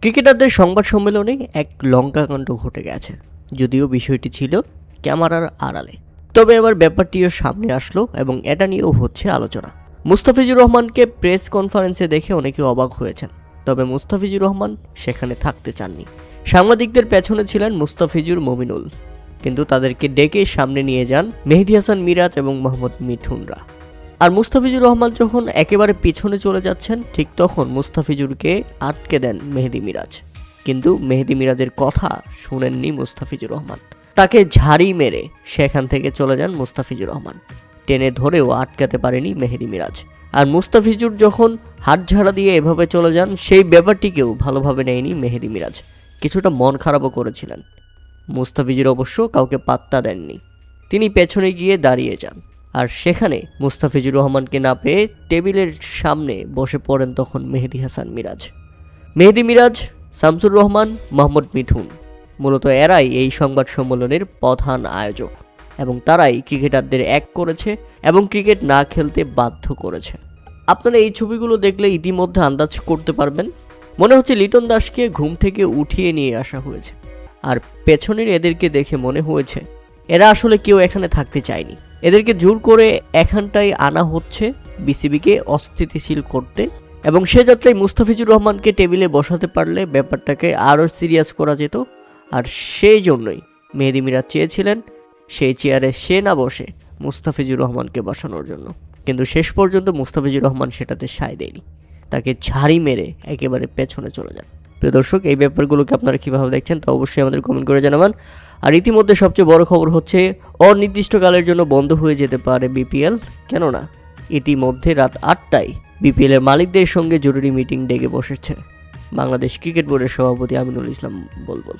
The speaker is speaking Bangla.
ক্রিকেটারদের সংবাদ সম্মেলনে এক লঙ্কাকাণ্ড ঘটে গেছে, যদিও বিষয়টি ছিল ক্যামেরার আড়ালে। তবে এবার ব্যাপারটিও সামনে আসলো এবং এটা নিয়েও হচ্ছে আলোচনা। মুস্তাফিজুর রহমানকে প্রেস কনফারেন্সে দেখে অনেকে অবাক হয়েছেন, তবে মুস্তাফিজুর রহমান সেখানে থাকতে চাননি। সাংবাদিকদের পেছনে ছিলেন মুস্তাফিজুর, মমিনুল, কিন্তু তাদেরকে ডেকে সামনে নিয়ে যান মেহেদী হাসান মিরাজ এবং মোহাম্মদ মিঠুনরা। আর মুস্তাফিজুর রহমান যখন একেবারে পিছনে চলে যাচ্ছেন, ঠিক তখন মুস্তাফিজুরকে আটকে দেন মেহেদী মিরাজ। কিন্তু মেহেদী মিরাজের কথা শুনেননি মুস্তাফিজুর রহমান, তাকে ঝাড়ি মেরে সেখান থেকে চলে যান মুস্তাফিজুর রহমান। টেনে ধরেও আটকাতে পারেনি মেহেদী মিরাজ। আর মুস্তাফিজুর যখন হাত ঝাড়া দিয়ে এভাবে চলে যান, সেই ব্যাপারটিকেও ভালোভাবে নেয়নি মেহেদী মিরাজ, কিছুটা মন খারাপও করেছিলেন। মুস্তাফিজুর অবশ্য কাউকে পাত্তা দেননি, তিনি পেছনে গিয়ে দাঁড়িয়ে যান। আর সেখানে মুস্তাফিজুর রহমানকে না পেয়ে টেবিলের সামনে বসে পড়েন তখন মেহেদী হাসান মিরাজ। মেহেদী মিরাজ, শামসুর রহমান, মোহাম্মদ মিঠুন, মূলত এরাই এই সংবাদ সম্মেলনের প্রধান আয়োজক এবং তারাই ক্রিকেটারদের এক করেছে এবং ক্রিকেট না খেলতে বাধ্য করেছে। আপনারা এই ছবিগুলো দেখলে ইতিমধ্যে আন্দাজ করতে পারবেন, মনে হচ্ছে লিটন দাসকে ঘুম থেকে উঠিয়ে নিয়ে আসা হয়েছে। আর পেছনের এদেরকে দেখে মনে হয়েছে এরা আসলে কেউ এখানে থাকতে চায়নি, এদেরকে জোর করে এখানটায় আনা হচ্ছে বিসিবিকে অস্থিতিশীল করতে। এবং সে যাত্রায় মুস্তাফিজুর রহমানকে টেবিলে বসাতে পারলে ব্যাপারটাকে আরও সিরিয়াস করা যেত। আর সেই জন্যই মেহেদী মিরাজ চেয়েছিলেন সেই চেয়ারে সে না বসে মুস্তাফিজুর রহমানকে বসানোর জন্য, কিন্তু শেষ পর্যন্ত মুস্তাফিজুর রহমান সেটাতে সায় দেয়নি, তাকে ঝাড়ি মেরে একেবারে পেছনে চলে যান। প্রিয় দর্শক, এই ব্যাপারগুলোকে আপনারা কীভাবে দেখছেন তা অবশ্যই আমাদের কমেন্ট করে জানাবেন। আর ইতিমধ্যে সবচেয়ে বড় খবর হচ্ছে অনির্দিষ্টকালের জন্য বন্ধ হয়ে যেতে পারে বিপিএল, কেননা ইতিমধ্যে রাত 8টায় বিপিএলের মালিকদের সঙ্গে জরুরি মিটিং ডেকে বসেছে বাংলাদেশ ক্রিকেট বোর্ডের সভাপতি আমিনুল ইসলাম বুলবুল।